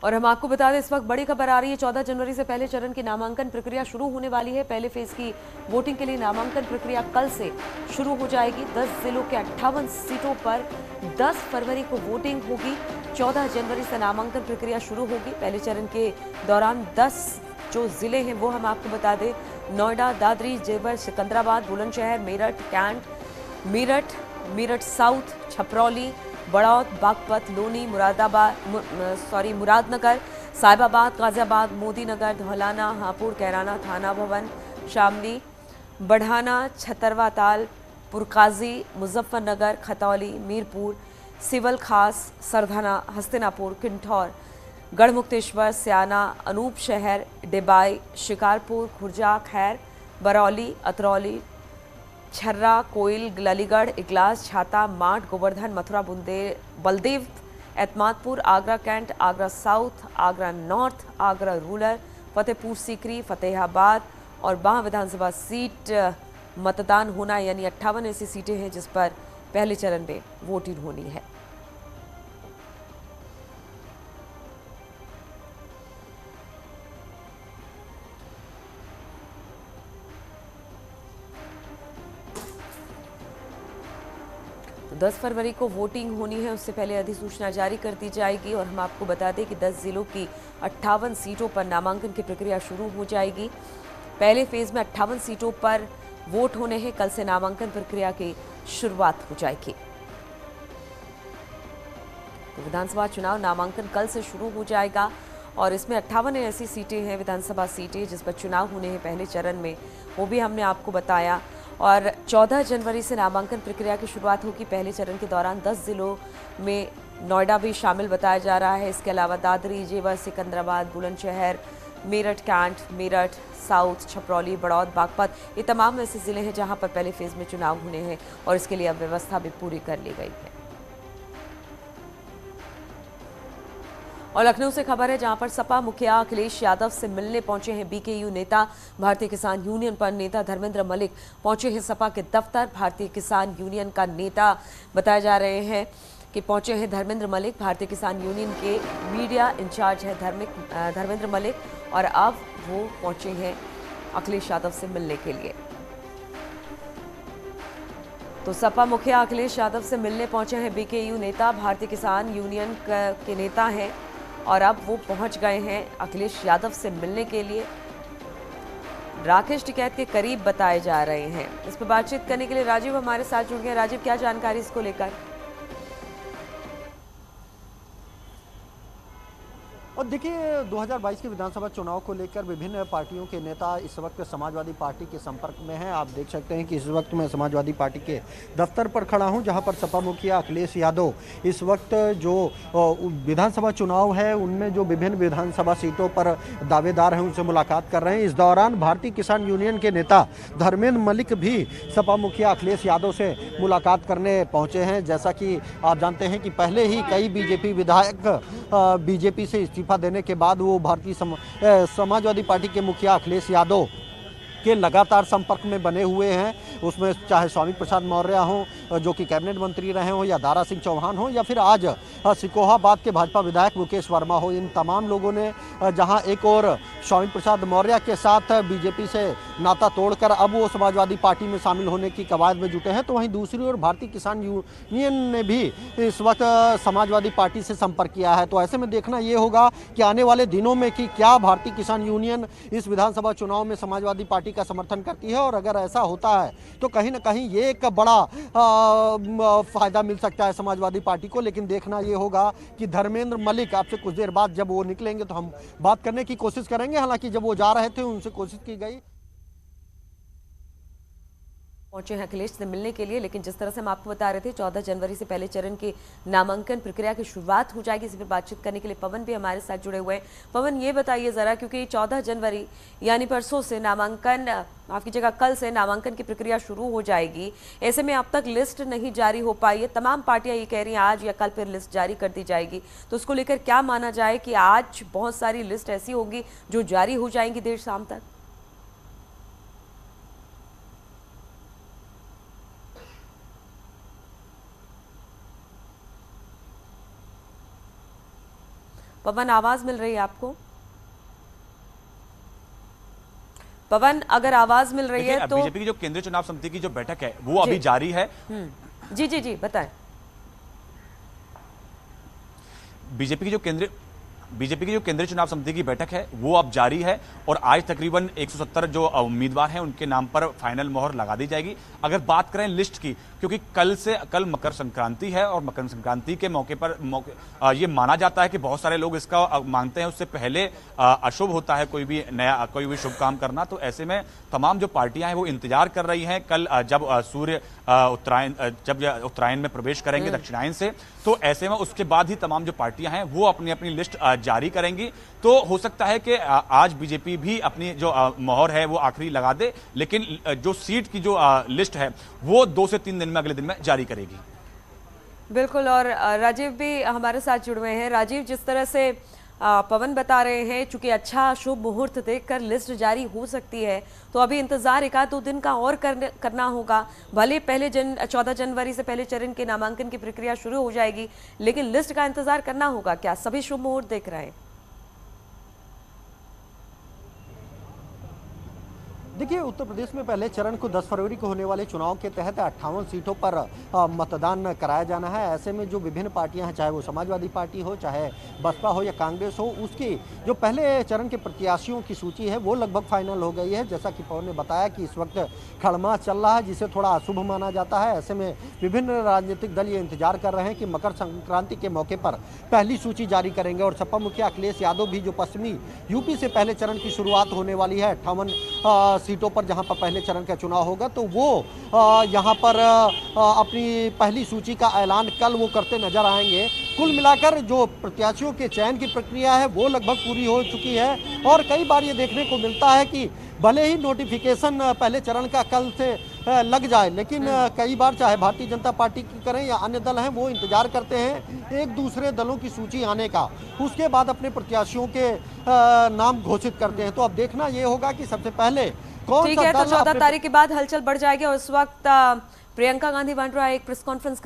और हम आपको बता दें इस वक्त बड़ी खबर आ रही है। 14 जनवरी से पहले चरण की नामांकन प्रक्रिया शुरू होने वाली है। पहले फेज की वोटिंग के लिए नामांकन प्रक्रिया कल से शुरू हो जाएगी। 10 जिलों के 58 सीटों पर 10 फरवरी को वोटिंग होगी। 14 जनवरी से नामांकन प्रक्रिया शुरू होगी। पहले चरण के दौरान 10 जो जिले हैं वो हम आपको बता दें, नोएडा, दादरी, जेवर, सिकंदराबाद, बुलंदशहर, मेरठ, कैंट, मेरठ साउथ, छपरौली, बड़ौद, बागपत, लोनी, मुरादनगर, साहिबाबाद, गाजियाबाद, मोदीनगर, धौलाना, हापुड़, कैराना, थाना भवन, शामली, बढ़ाना, छतरवाताल, पुरकाजी, मुजफ्फरनगर, खतौली, मीरपुर, सिवल खास, सरधना, हस्तिनापुर, किंठौर, गढ़मुक्तेश्वर, स्याना, अनूप शहर, डिबाई, शिकारपुर, खुर्जा, खैर, बरौली, अतरौली, छर्रा, कोइल, अलीगढ़, इगलास, छाता, माठ, Govardhan, Mathura, Baldev, Etmadpur, Agra Cantt, Agra South, Agra North, Agra Rural, Fatehpur Sikri, Fatehabad और बाह विधानसभा सीट मतदान होना, यानी 58 ऐसी सीटें हैं जिस पर पहले चरण में वोटिंग होनी है। तो 10 फरवरी को वोटिंग होनी है, उससे पहले अधिसूचना जारी कर दी जाएगी। और हम आपको बता दें कि 10 जिलों की 58 सीटों पर नामांकन की प्रक्रिया शुरू हो जाएगी। पहले फेज में 58 सीटों पर वोट होने हैं। कल से नामांकन प्रक्रिया की शुरुआत हो जाएगी। तो विधानसभा चुनाव नामांकन कल से शुरू हो जाएगा और इसमें 58 ऐसी सीटें हैं, विधानसभा सीटें जिस पर चुनाव होने हैं पहले चरण में, वो भी हमने आपको बताया। और 14 जनवरी से नामांकन प्रक्रिया की शुरुआत होगी। पहले चरण के दौरान 10 जिलों में नोएडा भी शामिल बताया जा रहा है। इसके अलावा दादरी, जेवर, सिकंदराबाद, बुलंदशहर, मेरठ कैंट, मेरठ साउथ, छपरौली, बड़ौद, बागपत, ये तमाम ऐसे जिले हैं जहां पर पहले फेज में चुनाव होने हैं और इसके लिए अब व्यवस्था भी पूरी कर ली गई है। और लखनऊ से खबर है जहां पर सपा मुखिया अखिलेश यादव से मिलने पहुंचे हैं बीकेयू नेता। भारतीय किसान यूनियन पर नेता धर्मेंद्र मलिक पहुंचे हैं सपा के दफ्तर। भारतीय किसान यूनियन का नेता बताए जा रहे हैं कि पहुंचे हैं धर्मेंद्र मलिक। भारतीय किसान यूनियन के मीडिया इंचार्ज है धर्मेंद्र मलिक और अब वो पहुंचे हैं अखिलेश यादव से मिलने के लिए। तो सपा मुखिया अखिलेश यादव से मिलने पहुंचे हैं बीकेयू नेता। भारतीय किसान यूनियन के नेता हैं और अब वो पहुंच गए हैं अखिलेश यादव से मिलने के लिए। राकेश टिकैत के करीब बताए जा रहे हैं। इस पर बातचीत करने के लिए राजीव हमारे साथ जुड़ गए। राजीव, क्या जानकारी इसको लेकर? और देखिए 2022 के विधानसभा चुनाव को लेकर विभिन्न पार्टियों के नेता इस वक्त समाजवादी पार्टी के संपर्क में हैं। आप देख सकते हैं कि इस वक्त मैं समाजवादी पार्टी के दफ्तर पर खड़ा हूं, जहां पर सपा मुखिया अखिलेश यादव इस वक्त जो विधानसभा चुनाव है उनमें जो विभिन्न विधानसभा सीटों पर दावेदार हैं उनसे मुलाकात कर रहे हैं। इस दौरान भारतीय किसान यूनियन के नेता धर्मेंद्र मलिक भी सपा मुखिया अखिलेश यादव से मुलाकात करने पहुंचे हैं। जैसा कि आप जानते हैं कि पहले ही कई बीजेपी विधायक बीजेपी से इस्तीफा देने के बाद वो भारतीय समाजवादी पार्टी के मुखिया अखिलेश यादव के लगातार संपर्क में बने हुए हैं। उसमें चाहे स्वामी प्रसाद मौर्य हों जो कि कैबिनेट मंत्री रहे हों, या दारा सिंह चौहान हो, या फिर आज सिकोहाबाद के भाजपा विधायक मुकेश वर्मा हो, इन तमाम लोगों ने जहां एक और स्वामी प्रसाद मौर्य के साथ बीजेपी से नाता तोड़कर अब वो समाजवादी पार्टी में शामिल होने की कवायद में जुटे हैं, तो वहीं दूसरी ओर भारतीय किसान यूनियन ने भी इस वक्त समाजवादी पार्टी से संपर्क किया है। तो ऐसे में देखना ये होगा कि आने वाले दिनों में कि क्या भारतीय किसान यूनियन इस विधानसभा चुनाव में समाजवादी पार्टी का समर्थन करती है, और अगर ऐसा होता है तो कहीं ना कहीं ये एक बड़ा फायदा मिल सकता है समाजवादी पार्टी को। लेकिन देखना ये होगा कि धर्मेंद्र मलिक आपसे कुछ देर बाद जब वो निकलेंगे तो हम बात करने की कोशिश करेंगे। हालांकि जब वो जा रहे थे उनसे कोशिश की गई, पहुंचे हैं अखिलेश से मिलने के लिए। लेकिन जिस तरह से हम आपको बता रहे थे 14 जनवरी से पहले चरण की नामांकन प्रक्रिया की शुरुआत हो जाएगी। इसी पर बातचीत करने के लिए पवन भी हमारे साथ जुड़े हुए हैं। पवन, ये बताइए जरा, क्योंकि 14 जनवरी यानी परसों से नामांकन, माफ कीजिएगा कल से नामांकन की प्रक्रिया शुरू हो जाएगी। ऐसे में अब तक लिस्ट नहीं जारी हो पाई है। तमाम पार्टियां ये कह रही हैं आज या कल फिर लिस्ट जारी कर दी जाएगी। तो उसको लेकर क्या माना जाए कि आज बहुत सारी लिस्ट ऐसी होगी जो जारी हो जाएंगी देर शाम तक? पवन, आवाज मिल रही है आपको? पवन, अगर आवाज मिल रही है तो बीजेपी की जो केंद्रीय चुनाव समिति की जो बैठक है वो अभी जारी है। जी जी जी बताएं। बीजेपी की जो केंद्रीय चुनाव समिति की बैठक है वो अब जारी है और आज तकरीबन 170 जो उम्मीदवार हैं उनके नाम पर फाइनल मोहर लगा दी जाएगी। अगर बात करें लिस्ट की, क्योंकि कल मकर संक्रांति है और मकर संक्रांति के मौके पर ये माना जाता है कि बहुत सारे लोग इसका मानते हैं उससे पहले अशुभ होता है कोई भी शुभ काम करना। तो ऐसे में तमाम जो पार्टियां हैं वो इंतजार कर रही हैं कल जब सूर्य उत्तरायण में प्रवेश करेंगे दक्षिणायन से, तो ऐसे में उसके बाद ही तमाम जो पार्टियां हैं वो अपनी अपनी लिस्ट जारी करेंगी। तो हो सकता है कि आज बीजेपी भी अपनी जो मोहर है वो आखिरी लगा दे, लेकिन जो सीट की जो लिस्ट है वो 2 से 3 दिन में, अगले दिन में जारी करेगी। बिल्कुल, और राजीव भी हमारे साथ जुड़ हुए हैं। राजीव, जिस तरह से पवन बता रहे हैं, चूंकि अच्छा शुभ मुहूर्त देखकर लिस्ट जारी हो सकती है, तो अभी इंतजार 1-2 दिन का और करना होगा। भले 14 जनवरी से पहले चरण के नामांकन की प्रक्रिया शुरू हो जाएगी, लेकिन लिस्ट का इंतजार करना होगा। क्या सभी शुभ मुहूर्त देख रहे हैं? देखिए, उत्तर प्रदेश में पहले चरण को 10 फरवरी को होने वाले चुनाव के तहत 58 सीटों पर मतदान कराया जाना है। ऐसे में जो विभिन्न पार्टियां हैं, चाहे वो समाजवादी पार्टी हो, चाहे बसपा हो या कांग्रेस हो, उसकी जो पहले चरण के प्रत्याशियों की सूची है वो लगभग फाइनल हो गई है। जैसा कि पवन ने बताया कि इस वक्त खड़मा चल रहा है, जिसे थोड़ा अशुभ माना जाता है। ऐसे में विभिन्न राजनीतिक दल ये इंतजार कर रहे हैं कि मकर संक्रांति के मौके पर पहली सूची जारी करेंगे और सपा मुखिया अखिलेश यादव भी, जो पश्चिमी यूपी से पहले चरण की शुरुआत होने वाली है 58 सीटों पर, जहां पर पहले चरण का चुनाव होगा, तो वो यहां पर अपनी पहली सूची का ऐलान कल वो करते नजर आएंगे। कुल मिलाकर जो प्रत्याशियों के चयन की प्रक्रिया है वो लगभग पूरी हो चुकी है और कई बार ये देखने को मिलता है कि भले ही नोटिफिकेशन पहले चरण का कल से लग जाए, लेकिन कई बार चाहे भारतीय जनता पार्टी की करें या अन्य दल हैं, वो इंतजार करते हैं एक दूसरे दलों की सूची आने का, उसके बाद अपने प्रत्याशियों के नाम घोषित करते हैं। तो अब देखना ये होगा कि सबसे पहले कौन ठीक सा है, तो दल 14 तारीख के बाद हलचल बढ़ जाएगी और इस वक्त प्रियंका गांधी वाड्रा एक प्रेस कॉन्फ्रेंस कर